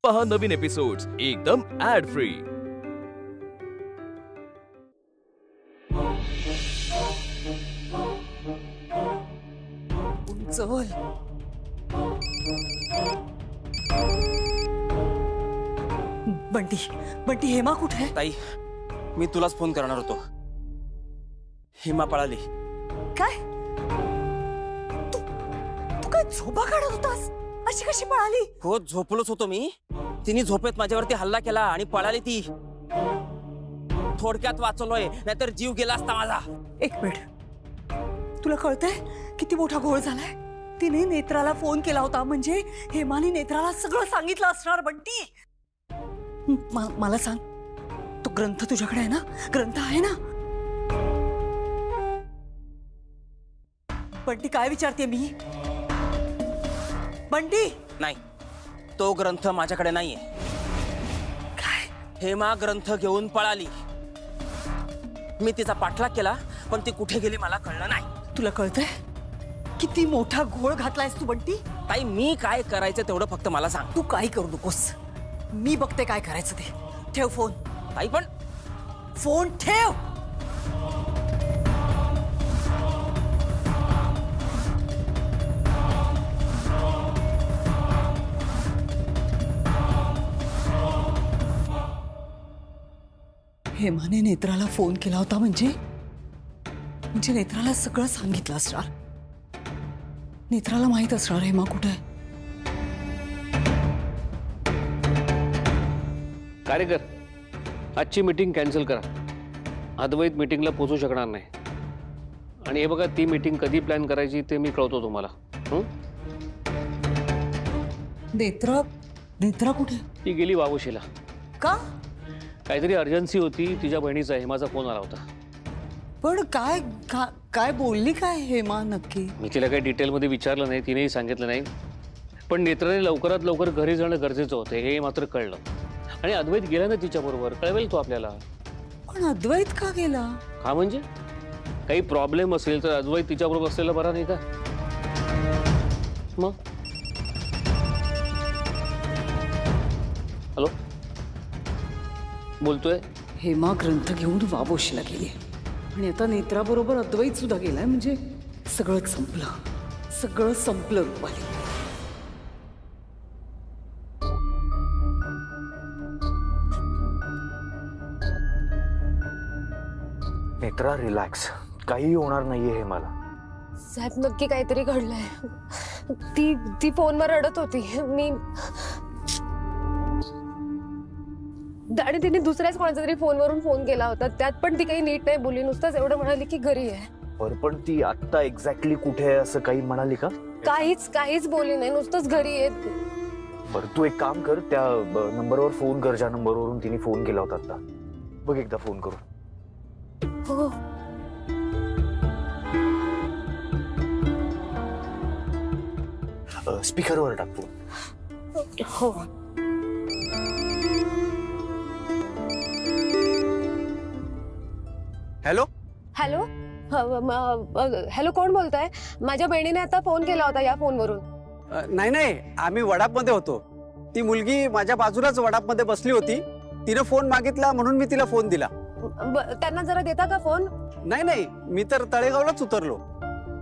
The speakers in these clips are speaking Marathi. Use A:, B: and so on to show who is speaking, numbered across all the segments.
A: पहा नवीन एपिसोड्स एकदम ऍड फ्री।
B: चल बंटी बंटी हेमा कुठे आहे?
C: ताई मी तुलाच फोन करणार होतो। हेमा पळाली।
B: काय तू तू काय झोपा काढत होतास? अशी कशी पळाली?
C: हो झोपलोच होतो मी। तिने झोपेत माझ्यावरती हल्ला केला आणि पळाली ती। थोडक्यात वाचलोय, नाहीतर जीव गेला असता माझा।
B: एक मिनिट, तुला कळतंय किती मोठा घोळ झालाय? तिने नेत्राला फोन केला होता, म्हणजे हेमाने नेत्राला सगळं सांगितलं असणार। बंटी मला सांग, तो ग्रंथ तुझ्याकडे आहे ना? ग्रंथ आहे ना? बंटी काय विचारते मी? बंटी
C: नाही, तो ग्रंथ माझ्याकडे नाहीये।
B: काय?
C: हेमा ग्रंथ घेऊन पळाली। मी तिचा पाठलाग केला, पण ती कुठे गेली मला कळलं नाही।
B: तुला कळतंय किती मोठा घोळ घातलायस तू बंटी?
C: ताई मी काय करायचं तेवढं फक्त मला सांग।
B: तू काही करू नकोस, मी बघते काय करायचं ते। ठेव फोन।
C: ताई पण
B: फोन ठेव। हेमाने नेत्राला फोन केला होता, म्हणजे नेत्राला सगळं सांगितलं असणार। नेत्राला माहित असणार हेमा कुठे आहे।
D: कार्यकर, आजची मीटिंग कॅन्सल करा। अद्वैत मीटिंगला पोहोचू शकणार नाही। आणि हे बघा, ती मीटिंग कधी प्लॅन करायची ते मी कळवतो तुम्हाला।
B: नेत्रा कुठे?
D: ती गेली वावुशीला।
B: का?
D: काहीतरी अर्जन्सी होती, तिच्या बहिणीचा हेमाचा फोन आला होता।
B: पण काय काय बोलली काय हेमा नक्की?
D: मी तिला काही डिटेलमध्ये विचारलं नाही, तिनेही सांगितलं नाही। पण नेत्राने लवकरात लवकर घरी जाणं गरजेचं होतं हे मात्र कळलं। आणि अद्वैत गेला ना तिच्याबरोबर, कळवेल तो आपल्याला।
B: पण अद्वैत का गेला?
D: हा म्हणजे काही प्रॉब्लेम असेल तर अद्वैत तिच्याबरोबर असलेला बरा नाही का? मग हॅलो, बोलतोय।
B: हेमा ग्रंथ घेऊन वाबोशीला गेली आणि आता नेत्राबरोबर अद्वैत सुद्धा गेलाय, म्हणजे सगळं संपलं रुपाली।
E: नेत्रा रिलॅक्स, काही होणार नाहीये हे मला।
F: साहेब नक्की काहीतरी घडलंय। ती फोनवर रडत होती। मी आणि तिने दुसऱ्याच कोणाचा तरी फोनवरून फोन केला होता, त्यात पण ती काही नीट नाही बोलली, नुसतंच एवढं म्हणाली की घरी आहे।
E: पण ती आता एक्झॅक्टली कुठे आहे असं काही म्हणाली का?
F: काहीच बोलली नाही, नुसतंच घरी आहे।
E: बरं तू एक काम कर, त्या नंबरवर फोन कर ज्या नंबरवरून तिने फोन केला होता आता। बघ एकदा फोन करून।
F: हो
E: स्पीकरवर टाक फोन।
F: हो।
C: हॅलो
F: हॅलो हॅलो, कोण बोलताय? माझ्या बहिणीने आता फोन केला होता या फोनवरून।
G: नाही, आम्ही वडापमध्ये होतो। ती मुलगी माझ्या बाजूलाच वडापमध्ये बसली होती, तिने फोन मागितला म्हणून मी तिला फोन दिला।
F: त्यांना जरा देता का फोन?
G: नाही, मी तर तळेगावलाच उतरलो।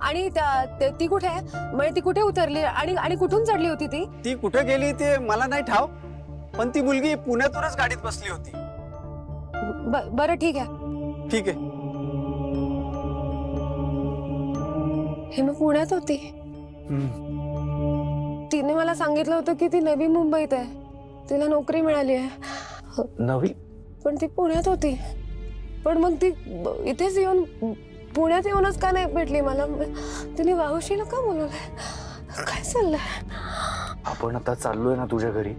F: आणि ती कुठे आहे? म्हणजे ती कुठे उतरली आणि कुठून चढली होती ती?
G: ती कुठे गेली ते मला नाही ठाव, पण ती मुलगी पुण्यातूनच गाडीत बसली होती।
F: बरं ठीक आहे।
G: ठीक आहे।
F: हे मग पुण्यात होती? तिने मला सांगितलं होतं की ती नवी मुंबईत आहे, तिला नोकरी मिळाली आहे।
E: नवी?
F: पण ती पुण्यात होती। पण मग ती इथेच येऊन, पुण्यात येऊनच का नाही भेटली मला? तिने वाहुशीला का बोलवलंय? काय चाललंय?
E: आपण आता चाललोय ना तुझ्या घरी,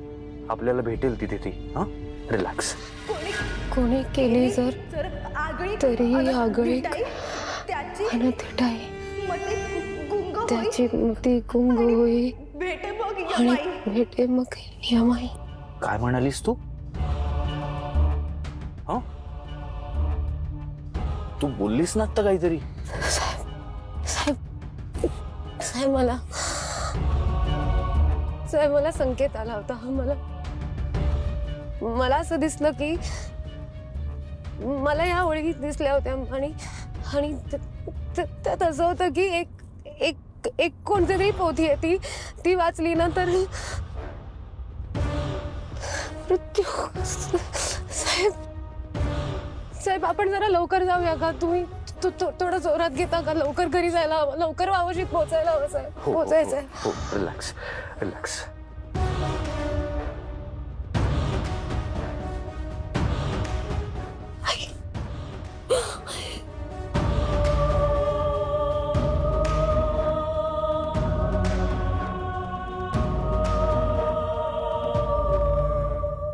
E: आपल्याला भेटेल तिथे ती। हा, रिलॅक्स।
F: कोणी केली जर तरी आगळी अनथिटाई, त्याची ती गुंग होई आणि भेटे मग यमाई।
E: काय म्हणालीस तू? हा, तू बोललीस ना आता काहीतरी?
F: साहेब मला संकेत आला होता। मला मला असं दिसलं की मला या ओळी दिसल्या होत्या आणि आणि त्यात असं होतं की एक एक एक कोणती तरी पोथी आहे ती वाचली ना तर मृत्यू. साहेब साहेब आपण जरा लवकर जाऊया का? तुम्ही थोडं जोरात घेता का? लवकर घरी जायला हवं, लवकर वावशीत पोहोचायला हवं साहेब. पोहोचायचंय.
E: हो रिलॅक्स रिलॅक्स.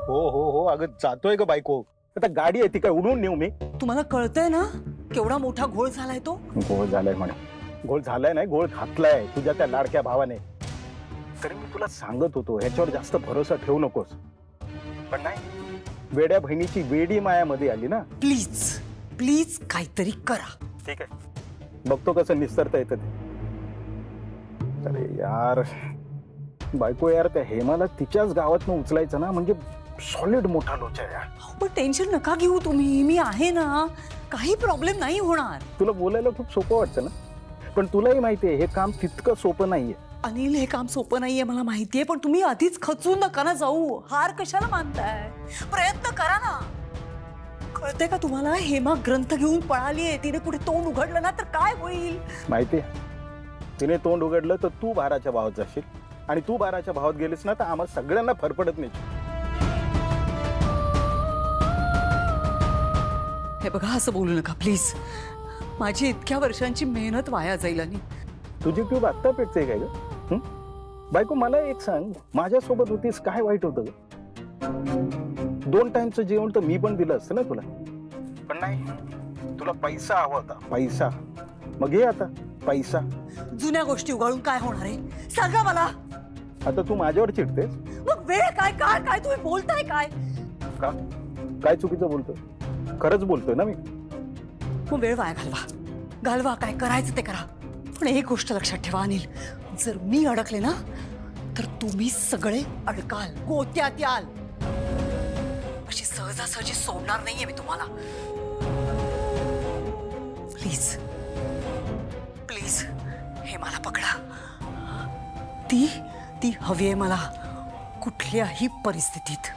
H: हो हो हो अगं जातोय ग बायको. आता गाडी आहे ती काय उडवून नेऊ मी?
B: तुम्हाला कळतंय ना केवढा मोठा घोळ झालाय तो?
H: घोळ झालाय म्हणे. घोळ झालाय नाही, घोळ घातलाय तुझ्या त्या लाडक्या भावाने. तरी मी तुला सांगत होतो ह्याच्यावर जास्त भरोसा ठेवू नकोस. पण नाही, वेड्या बहिणीची वेडी मायामध्ये आली ना.
B: प्लीज प्लीज काहीतरी करा.
H: ठीक आहे, बघतो कसं निस्तरता येतं ते. अरे यार बायको यार, त्या हेमाला तिच्याच गावातनं उचलायचं ना, म्हणजे सॉलिड मोठा लोचा आहे यार.
B: पण टेन्शन नका घेऊ तुम्ही, मी आहे ना, काही प्रॉब्लेम नाही होणार.
H: तुला बोलायला खूप सोपं वाटतं ना, पण तुलाही माहितीये हे काम तितकं सोपं नाहीये.
B: अनिल, हे काम सोपं नाहीये मला माहितीये, पण तुम्ही आधीच खचून नका ना जाऊ. हार कशाला मानताय? प्रयत्न करा ना. कळतंय का तुम्हाला? हेमा ग्रंथ घेऊन पळालीये. तिने कुठे तोंड उघडलं ना तर काय होईल
H: माहितीये? तिने तोंड उघडलं तर तू बाराच्या भावात जाशील, आणि तू बाराच्या भावात गेलीस ना तर आम्हाला सगळ्यांना फरफडत नाही.
B: हे बघा, असं बोलू नका प्लीज. माझी इतक्या वर्षांची मेहनत वाया जाईल. आणि
H: तुझी ट्यूब आत्ता पेटते काय ग? बायको मला एक सांग, माझ्यासोबत होतीस काय वाईट होतं ग? 2 टाइमचं जेवण तर मी पण दिलं असतं ना तुला. पण नाही, तुला पैसा हवा होता, पैसा. मग घे आता पैसा.
B: जुन्या गोष्टी उगाळून काय होणार आहे सांगा मला.
H: आता तू माझ्यावर चिडतेस
B: मग वेळ काय काय काय तुम्ही बोलताय काय?
H: का? काय चुकीचं बोलतोय? खरंच बोलतोय ना मी.
B: मग वेळ वाया घालवा. काय करायचं ते करा. पण एक गोष्ट लक्षात ठेवा अनिल, जर मी अडकले ना तर तुम्ही सगळे अडकाल, गोत्यात याल. अशी सहजासहजी सोडणार नाहीये मी तुम्हाला. प्लीज प्लीज हे मला पकडा. ती हवी आहे मला कुठल्याही परिस्थितीत.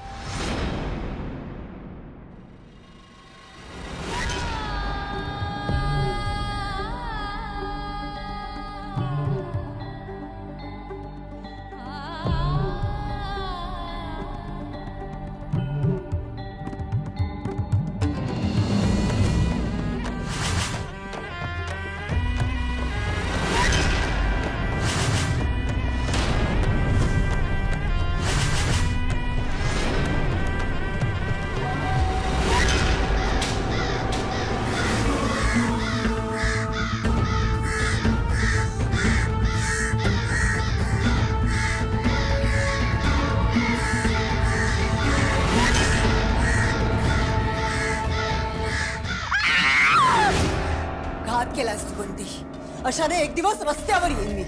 B: केलास तू बंटी. अशाने एक दिवस रस्त्यावर येईन मी.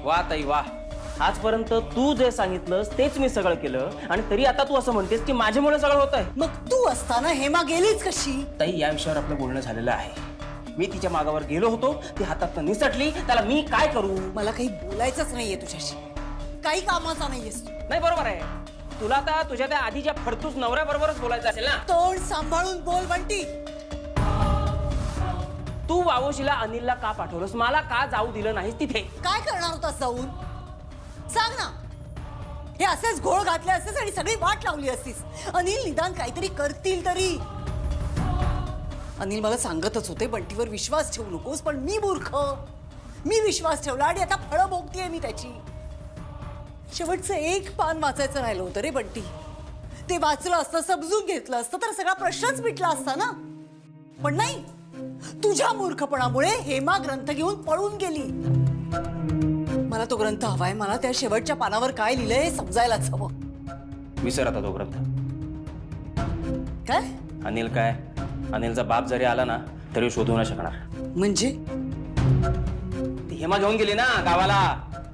C: वा ताई वा, आजपर्यंत तू जे सांगितलंस तेच मी सगळं केलं, आणि तरी आता तू असं म्हणतेस की माझ्यामुळे सगळं होत आहे.
B: मग तू असताना हेमा गेलीच कशी?
C: ताई, या विषयावर आपलं बोलणं झालेलं आहे. मी तिच्या मागावर गेलो होतो, ती हातात निसटली, त्याला मी काय करू?
B: मला काही बोलायचंच नाहीये तुझ्याशी. काही कामाचा नाहीयेस तू.
C: नाही, बरोबर आहे. तुला आता तुझ्या त्या आधीच्या फडतूस नवऱ्याबरोबरच बोलायचं असेल ना.
B: तोंड सांभाळून बोल बंटी.
C: तू वावोशीला अनिलला का पाठवलंस? मला का जाऊ दिलं नाहीस तिथे?
B: काय करणार होतास जाऊन? सांग ना. हे असेच घोळ घातले असतेस आणि सगळी वाट लावली असतीस. अनिल निदान काहीतरी करतील तरी. अनिल मला सांगतच होते बंटीवर विश्वास ठेवू नकोस, पण मी मूर्ख. मी विश्वास ठेवला आणि आता फळं भोगतीये मी त्याची. शेवटचं एक पान वाचायचं राहिलं होतं रे बंटी. ते वाचलं असतं, समजून घेतलं असतं तर सगळा प्रश्नच मिटला असता ना. पण नाही, तुझ्या मूर्खपणामुळे हेमा ग्रंथ घेऊन पळून गेली. मला तो ग्रंथ हवाय. मला त्या शेवटच्या पानावर काय लिहिलंय हे समजायलाच हवं.
C: विसर आता तो ग्रंथ.
B: काय?
C: अनिल काय? अनिलचा बाप जरी आला ना तरी शोधू नाही शकणार.
B: म्हणजे
C: ती हेमा घेऊन गेली ना गावाला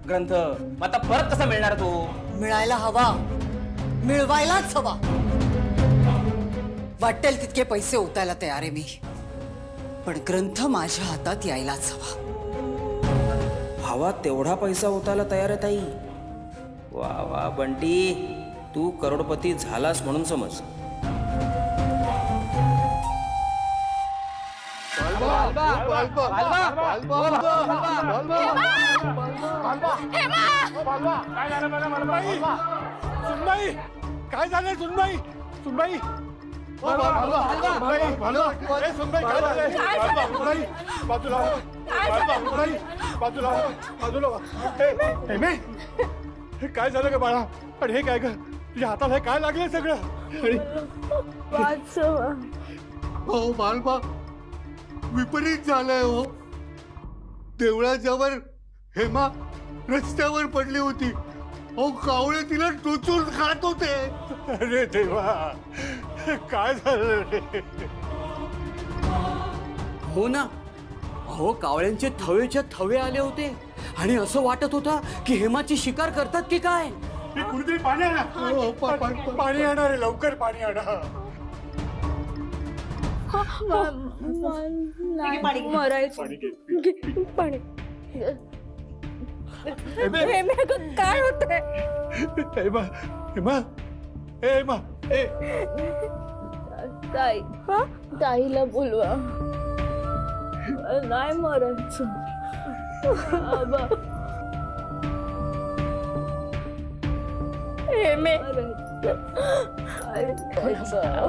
C: ग्रंथ. मग आता परत कसा मिळणार तो?
B: मिळायला हवा. मिळवायलाच हवा. वाटेल तितके पैसे ओतायला तयार आहे मी, पण ग्रंथ माझ्या हातात यायलाच हवा.
C: हवा तेवढा पैसा ओतायला तयार आहे ताई. वा वा बंटी, तू करोडपती झालास म्हणून समज.
H: सुनबाई काय झालंय? सुनबाई सुनबाई बाजूला बाजूला बाजूला. काय झालं का बाळा? आणि हे काय ग तुझ्या हाताला? हे काय लागलंय सगळं?
I: हो बालबा, विपरीत झालंय हो. देवळाजवळ हेमा रस्त्यावर पडली होती. हो कावळे तिला टोचून खात होते.
H: अरे देवा, काय झालं रे?
G: हो ना, अहो कावळ्यांचे थवेच्या थवे आले होते आणि असं वाटत होतं की हेमाची शिकार करतात की काय.
H: कुठेतरी पाणी आणा. पाणी आणा रे, लवकर पाणी आणा.
F: पाणी काय होतंय?
H: हेमा हेमा हेमा
F: ताई, ताईला बोलवा. नाही मरायचं.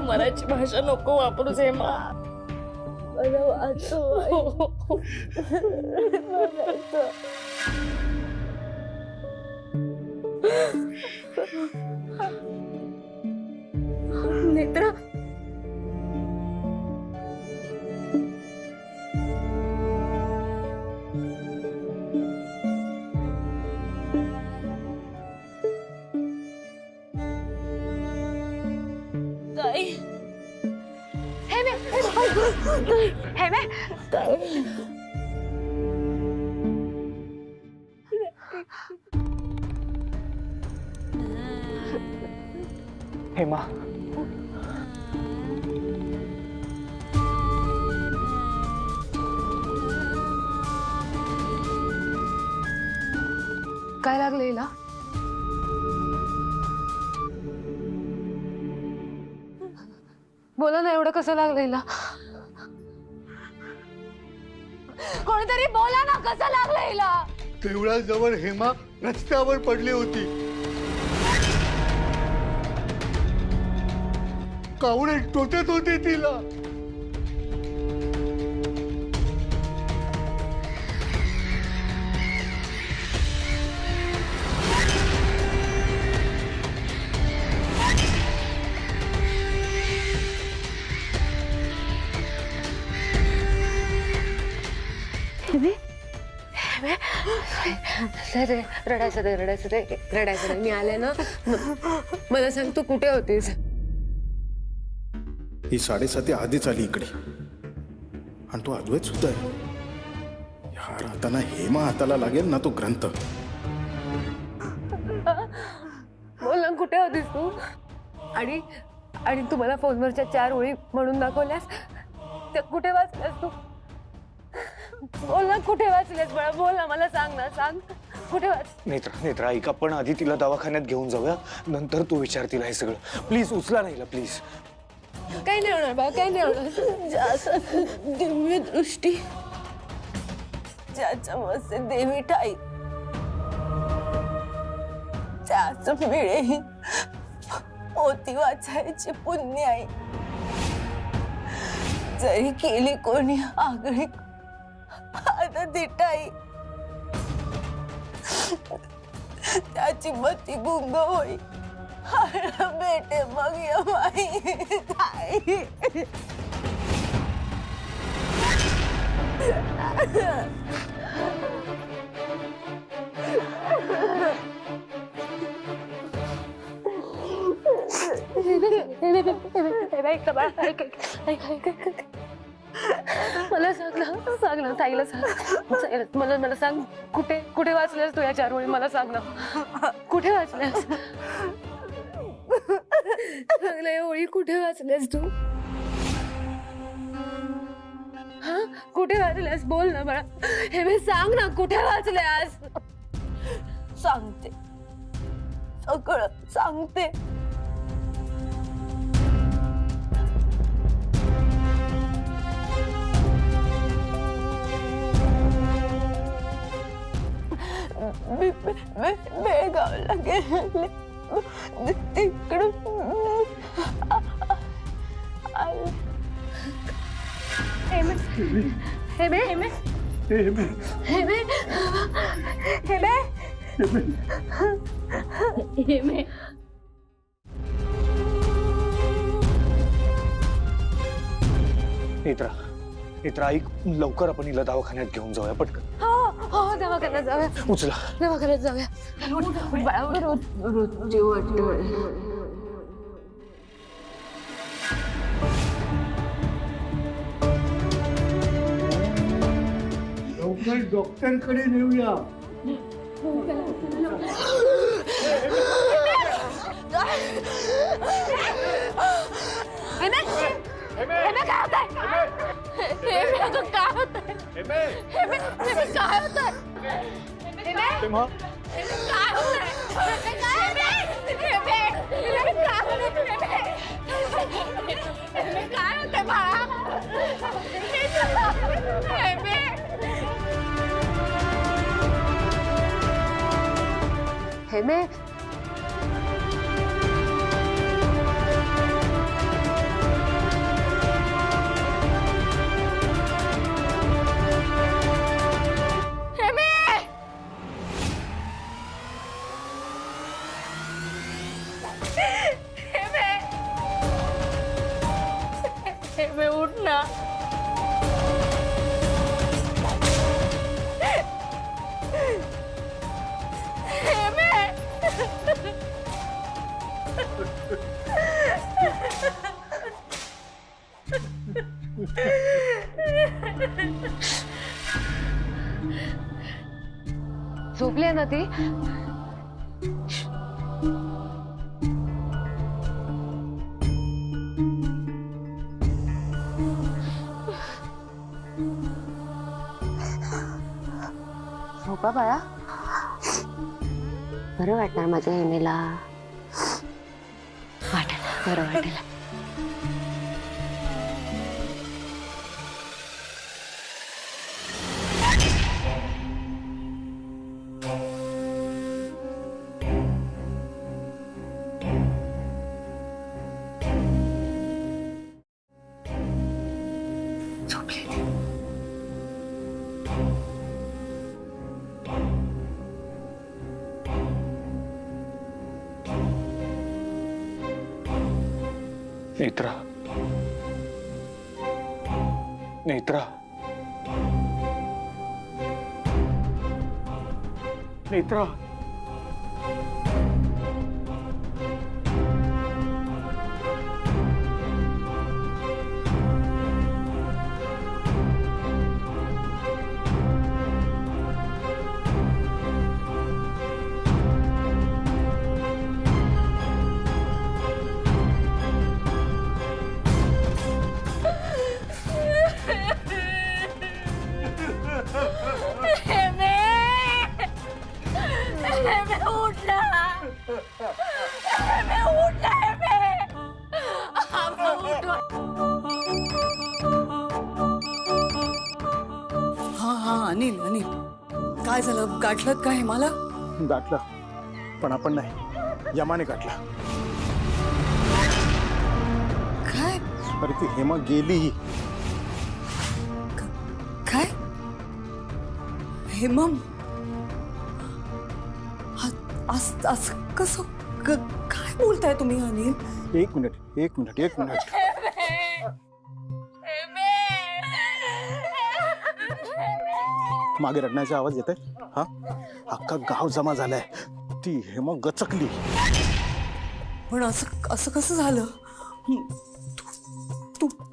F: मराठी भाषा नको वापरूच हेमा. मला वाचव. नेत्रा,
E: हेमा
F: काय लागलं हिला? बोला ना, एवढं कसं लागलं हिला? कोणीतरी बोला ना, कसं लागलं हिला?
I: देवळाजवळ हेमा रस्त्यावर पडली होती. कावळे टोचत होते तिला.
F: रडायचं नाही. मी आले ना, मला सांग तू कुठे होतीस?
H: ही 7:30 आधीच आली इकडे, आणि तो अद्वैत सुद्धा आहे. यार आता ना हेमा हाताला लागेल ना तो ग्रंथ.
F: बोल ना, कुठे होतीस तू? आणि आणि तू मला फोनवरच्या 4 ओळी म्हणून दाखवल्यास, त्या कुठे वाचल्यास तू? बोल ना, कुठे वाचल्यास बाळा? बोल ना, मला सांग ना, सांग कुठे वाच.
E: नेत्रा ऐक, आपण आधी तिला दवाखान्यात घेऊन जाऊया, नंतर तू विचार तिला हे सगळं. प्लीज उचला नाही प्लीज.
F: काही नाही होणार बाळा, काही नाही होणार. दिव्य दृष्टी ज्याच्या मस्त देवी ठाई, त्याच मिळे पोती वाचायची पुण्य आहे. जरी केली कोणी आगळी आता दिटाई, त्याची मती गुंग होई. बेटे मग यमाई ताई. मला सांग ना, ताईला सांग. मला सांग, कुठे वाचल्यास तू या 4 ओळी? मला सांग ना, कुठे वाचल्यास? वाचले ओळी कुठे वाचलेस तू? हा कुठे वाचलेस बोल ना बाळा. हे मी सांग ना कुठे वाचलेस?
B: सांगते, सगळं सांगते. बेळगावला गेले तिकडून
E: नेत्रा नेत्रा ऐक, लवकर आपण हिला दवाखान्यात घेऊन जाऊया पटकन.
F: हो दवाखान्यात जाऊया.
E: उचला.
F: दवाखान्यात जाऊया.
I: लवकर डॉक्टरांकडे नेऊया.
F: उठ ना. झोपली ना ती?
J: झोपा बाळा, बरं वाटणार माझ्या हेमेला. वाटेल बरं वाटेल.
E: नेत्रा नेत्रा नेत्रा
B: अनिल अनिल काय झालं? गाठलं काय मला?
H: गाठलं, पण आपण नाही, यमाने गाठला.
B: काय?
H: अरे ती हेमा गेली.
B: काय? हेमा असं कसं? काय बोलताय तुम्ही अनिल?
H: एक मिनिट. मागे रडण्याचा आवाज येत आहे. हा, अख्खा गाव जमा झालाय. ती हेमा गचकली.
B: पण असं कसं झालं?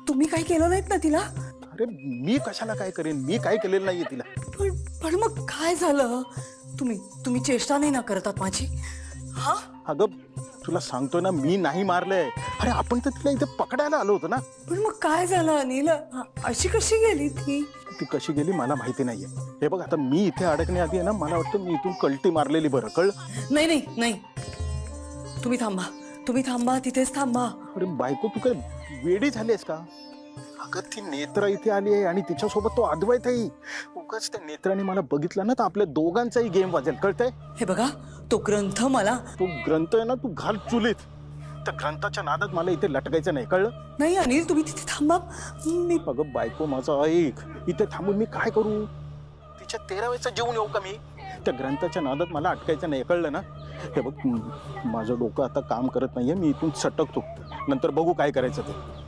B: तुम्ही काही केलं नाहीत ना तिला?
H: अरे मी कशाला काय करेन? मी काय केलेलं नाहीये तिला.
B: पण मग काय झालं? तुम्ही चेष्टा नाही ना करतात माझी? हा
H: अगं तुला सांगतोय ना मी नाही मारलंय. अरे आपण तर तिला इथे पकडायला आलो होतो ना.
B: पण मग काय झालं अनिल? अशी कशी गेली ती?
H: ती कशी गेली मला माहिती नाहीये. हे बघ आता मी इथे अडकण्याआधी आहे ना मला वाटतं मी इथून कल्टी मारलेली बरं. कळ?
B: नाही नाही नाही, तुम्ही थांबा तिथेच थांबा.
H: अरे बायको तू काय वेडी झालीस का? अगं ती नेत्रा इथे आली आहे आणि तिच्यासोबत तो अद्वैत आहे. उगाच त्या नेत्राने मला बघितलं ना तर आपल्या दोघांचाही गेम वाजेल. कळतंय?
B: हे बघा तो ग्रंथ मला.
H: तो ग्रंथ आहे ना तू घाल चुलीत. त्या ग्रंथाच्या नादात मला इथे लटकायचं नाही. कळलं?
B: नाही अनिल तुम्ही तिथे थांबा. मी
H: अगं बायको माझं ऐक, इथे थांबून मी काय करू? तिच्या 13वेचा जेवून येऊ का मी? त्या ग्रंथाच्या नादात मला अटकायचं नाही. कळलं ना? हे बघ माझं डोकं आता काम करत नाहीये. मी इथून सटकतो, नंतर बघू काय करायचं ते.